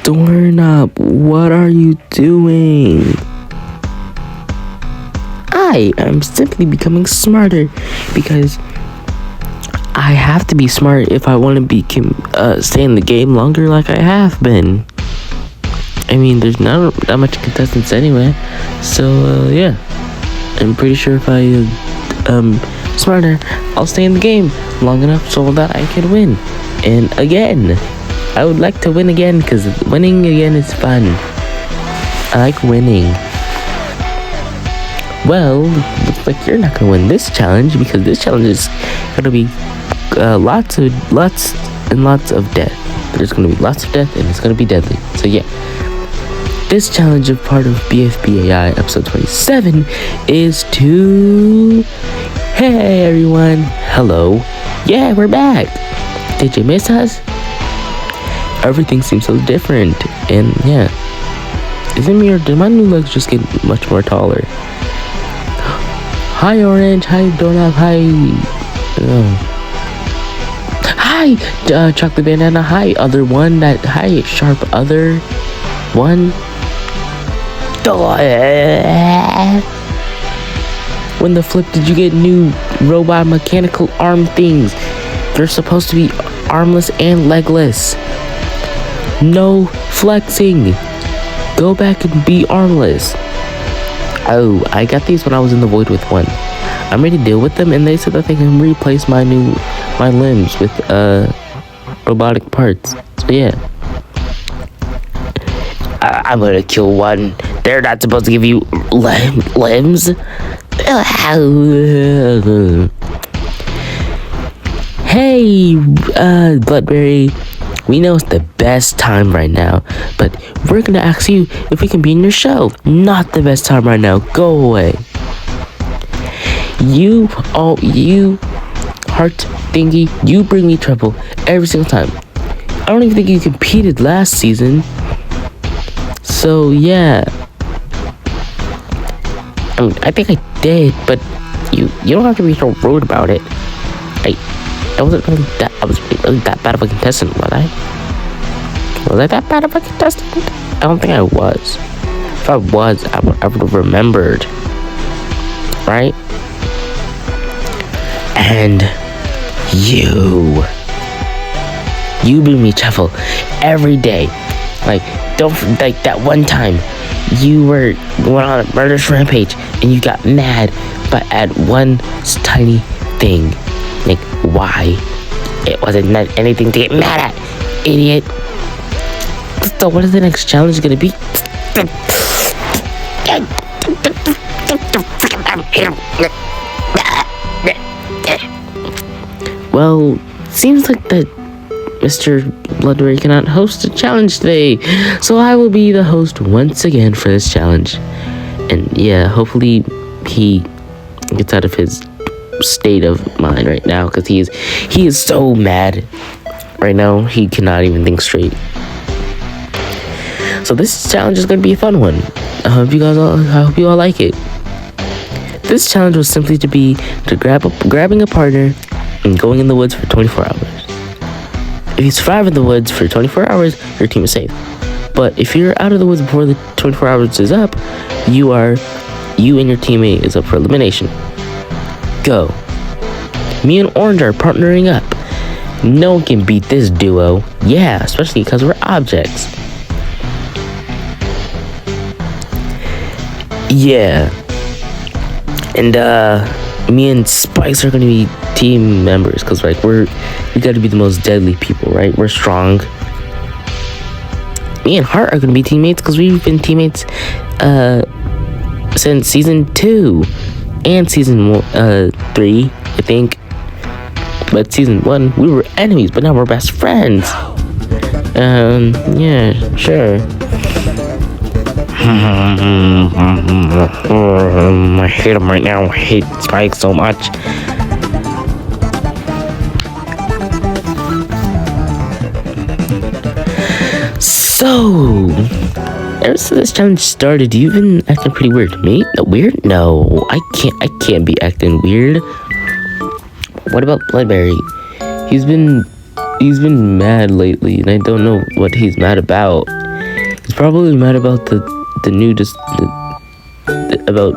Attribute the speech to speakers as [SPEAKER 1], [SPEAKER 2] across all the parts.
[SPEAKER 1] Doorknob, what are you doing? I am simply becoming smarter because I have to be smart if I want to stay in the game longer like I have been. I mean, there's not that much contestants anyway, so yeah. I'm pretty sure if I smarter, I'll stay in the game long enough so that I can win. And again, I would like to win again because winning again is fun. I like winning. Well, looks like you're not gonna win this challenge because this challenge is gonna be lots and lots of death. There's gonna be lots of death and it's gonna be deadly. So yeah, this challenge of part of bfbai episode 27 is to... Hey everyone, hello. Yeah, we're back. Did you miss us? Everything seems so different, and yeah. Isn't me or did my new legs just get much more taller? Hi Orange, hi Doorknob, hi hi Chocolate Banana, hi other one, hi Sharp other one. When the flip did you get new robot mechanical arm things? They're supposed to be armless and legless. No flexing. Go back and be armless. Oh, I got these when I was in the void with one. I'm ready to deal with them, and they said that they can replace my limbs with robotic parts. So yeah. I'm gonna kill one. They're not supposed to give you limbs. Hey, Bloodberry. We know it's the best time right now, but we're gonna ask you if we can be in your show. Not the best time right now. Go away. You heart thingy, you bring me trouble every single time. I don't even think you competed last season. So yeah. I mean, I think I did, but you don't have to be so rude about it. I wasn't really that bad of a contestant, was I? Was I that bad of a contestant? I don't think I was. If I was, I would have remembered. Right? And you bring me trouble every day. Like that one time you went on a murderous rampage and you got mad but at one tiny thing. Like, why? It wasn't anything to get mad at, idiot. So what is the next challenge gonna be? Well, seems like that Mr. Bloodberry cannot host a challenge today, so I will be the host once again for this challenge. And yeah, hopefully he gets out of his state of mind right now, because he is so mad right now he cannot even think straight. So this challenge is gonna be a fun one. I hope you all like it. This challenge was simply to grabbing a partner and going in the woods for 24 hours. If you survive in the woods for 24 hours, your team is safe. But if you're out of the woods before the 24 hours is up, you and your teammate is up for elimination. Go. Me and Orange are partnering up. No one can beat this duo. Yeah, especially because we're objects. Yeah. And me and Spice are gonna be team members because like we gotta be the most deadly people, right? We're strong. Me and Heart are gonna be teammates because we've been teammates since season 2 and season 3, I think. But season 1 we were enemies, but now we're best friends. Yeah, sure. I hate him right now. I hate Spike so much. So, ever since this challenge started, you've been acting pretty weird. Me? Weird? No, I can't be acting weird. What about Bloodberry? he's been mad lately, and I don't know what he's mad about. He's probably mad about about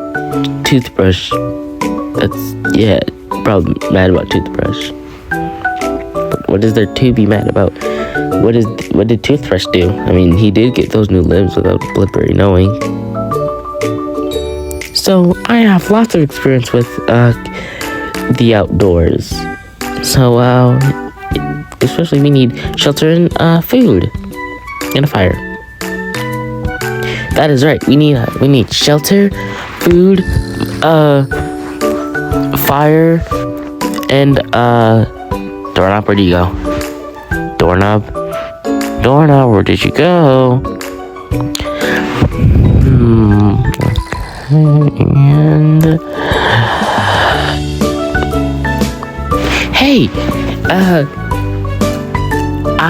[SPEAKER 1] toothbrush. Probably mad about toothbrush. But what is there to be mad about? What did toothbrush do? I mean, he did get those new limbs without Bloodberry knowing. So I have lots of experience with the outdoors. So especially we need shelter and food and a fire. That is right. We need shelter, food, fire, and doorknob. Where do you go? Doorknob, where did you go? And hey,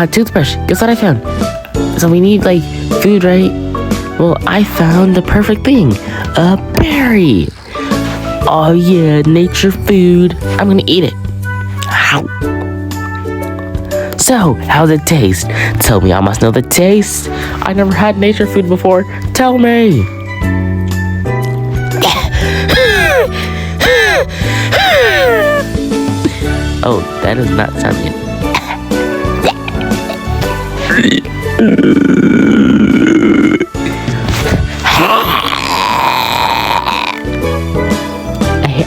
[SPEAKER 1] toothbrush. Guess what I found? So we need like food, right? Well, I found the perfect thing. A berry. Oh yeah, nature food. I'm gonna eat it. Ow. So, how's it taste? Tell me, I must know the taste. I never had nature food before. Tell me. Oh, that does not sound good.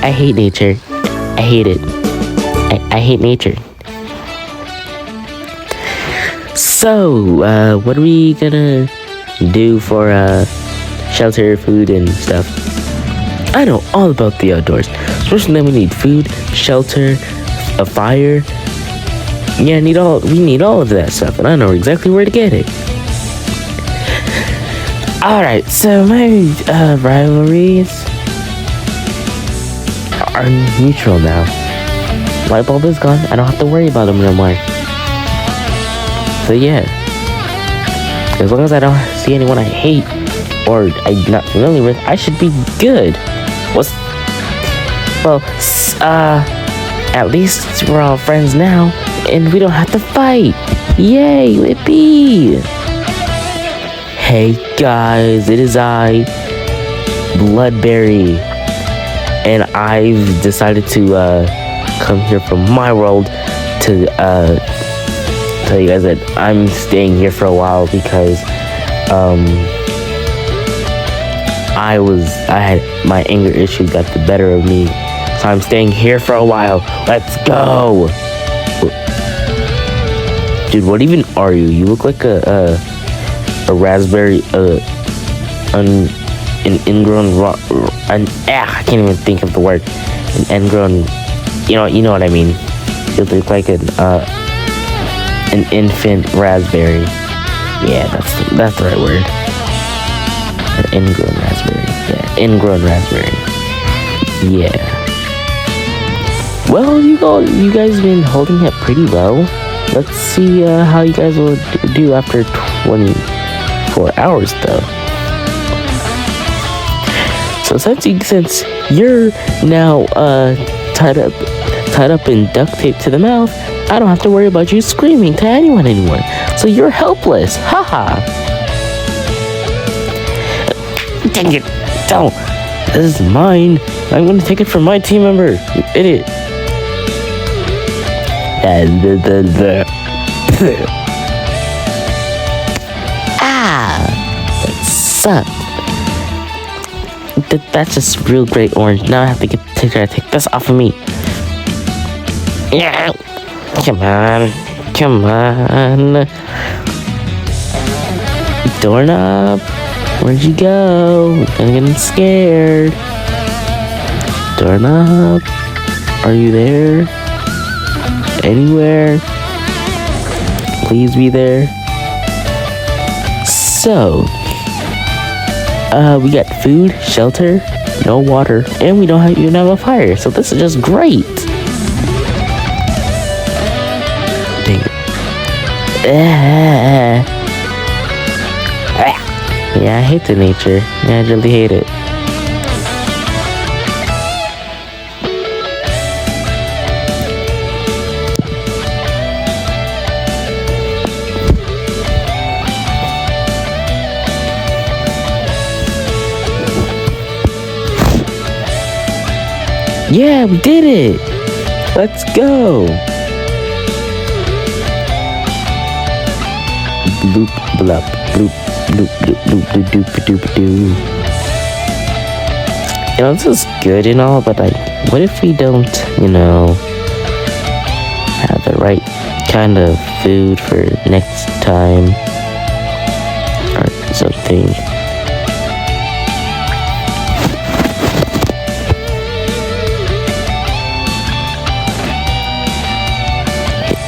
[SPEAKER 1] I hate nature. I hate it. I hate nature. So, what are we gonna do for shelter, food, and stuff? I know all about the outdoors. First thing, we need food, shelter, a fire. Yeah, we need all of that stuff, and I know exactly where to get it. Alright, so my rivalries are neutral now. Light bulb is gone. I don't have to worry about them no more. So yeah, as long as I don't see anyone I hate or I'm not familiar with, I should be good. At least we're all friends now, and we don't have to fight. Yay, Lippy! Hey guys, it is I, Bloodberry, and I've decided to come here from my world to tell you guys that I'm staying here for a while because my anger issues got the better of me, so I'm staying here for a while. Let's go. Dude, what even are you? You look like a raspberry, an ingrown I can't even think of the word. An ingrown, you know what I mean. You look like an infant raspberry. Yeah, that's the right word. An ingrown raspberry. Yeah, ingrown raspberry. Yeah. Well, you guys have been holding it pretty well. Let's see how you guys will do after 24 hours, though. So since you're now tied up and duct taped to the mouth, I don't have to worry about you screaming to anyone anymore. So you're helpless. Haha. Dang it. Don't. This is mine. I'm going to take it from my team member. You idiot. That sucked. That's just real great orange. Now I have to take this off of me. Yeah. Come on. Doorknob, where'd you go? I'm getting scared. Doorknob, are you there? Anywhere? Please be there. So, we got food, shelter, no water, and we don't even have a fire. So this is just great. Dang it. Yeah, I hate the nature. Yeah, I really hate it. Yeah, we did it. Let's go. Bloop, blop, bloop, bloop, bloop, bloop, bloop, doop, doop, doo. This is good and all, but like, what if we don't, have the right kind of food for next time or something?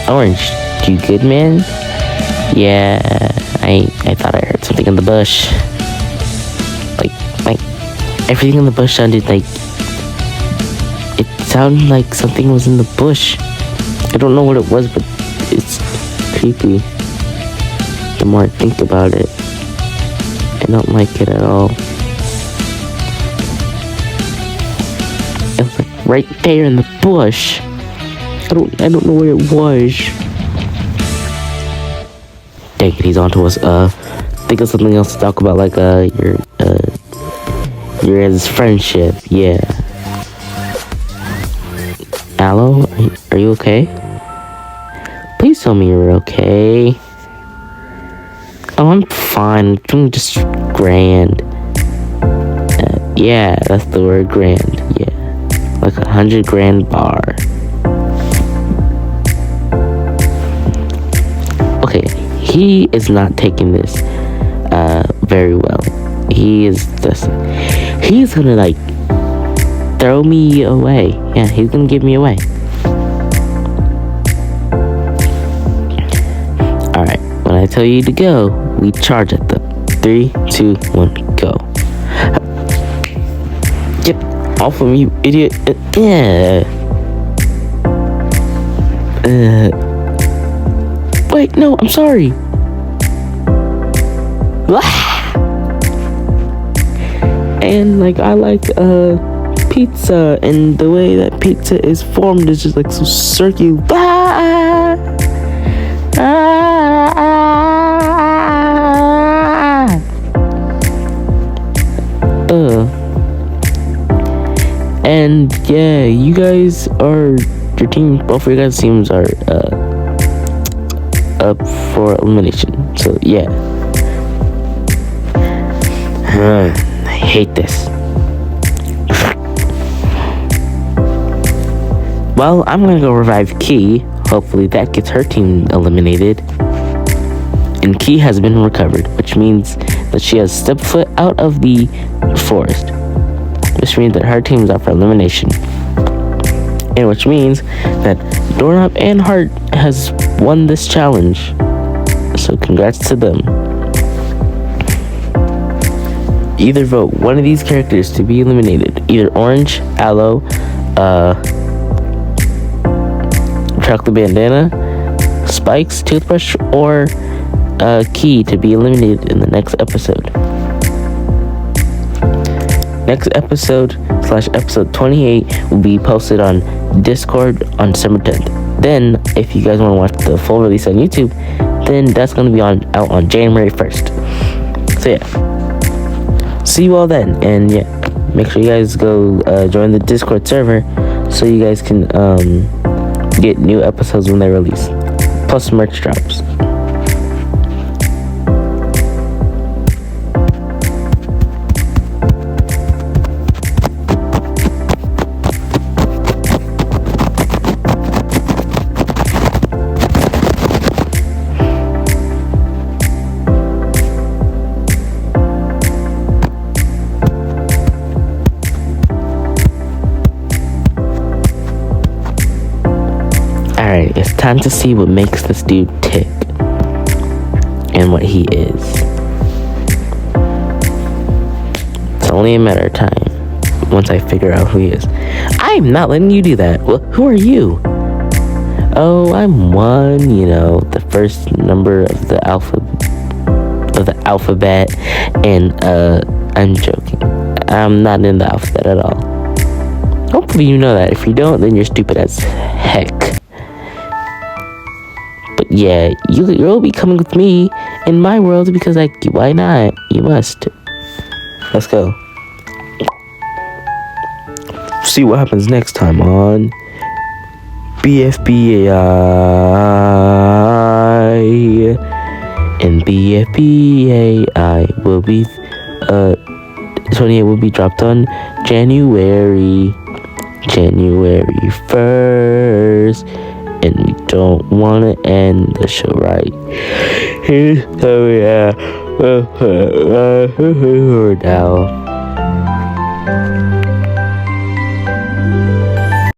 [SPEAKER 1] Orange, you good, man? Yeah, I thought I heard something in the bush. Like everything in the bush sounded like it sounded like something was in the bush. I don't know what it was, but it's creepy. The more I think about it, I don't like it at all. It was like right there in the bush. I don't know where it was. Dang it, he's onto us. Think of something else to talk about, like your guys' friendship. Yeah. Aloe, are you okay? Please tell me you're okay. Oh, I'm fine. I'm doing just grand. Yeah, that's the word, grand. Yeah, like 100 grand bar. Okay, he is not taking this very well. He's gonna like throw me away. Yeah, he's gonna give me away. Alright, when I tell you to go, we charge at them. 3, 2, 1, go. Get off of me, you idiot. Wait, no, I'm sorry. And like, I like pizza, and the way that pizza is formed is just like so circular. And yeah, you guys are, your team, both of your guys' teams are up for elimination. So yeah. I hate this. Well, I'm gonna go revive Key. Hopefully that gets her team eliminated. And Key has been recovered, which means that she has stepped foot out of the forest. Which means that her team is up for elimination. And which means that Doorknob and Heart has won this challenge. So congrats to them. Either vote one of these characters to be eliminated. Either Orange, Aloe, Chocolate Bandana, Spikes, Toothbrush, or Key to be eliminated in the next episode. Next episode / episode 28 will be posted on Discord on December 10th. Then, if you guys want to watch the full release on YouTube, then that's going to be out on January 1st. So yeah, see you all then, and yeah, make sure you guys go join the Discord server so you guys can get new episodes when they release, plus merch drops. Alright, it's time to see what makes this dude tick and what he is. It's only a matter of time once I figure out who he is. I'm not letting you do that. Well, who are you? Oh, I'm one, the first number of the alphabet, and I'm joking. I'm not in the alphabet at all. Hopefully you know that. If you don't, then you're stupid as heck. But yeah, you'll be coming with me in my world because, like, why not? You must. Let's go. see what happens next time on bfbai. And bfbai will be 28 will be dropped on January 1st, and we don't want to end the show right here, so yeah, now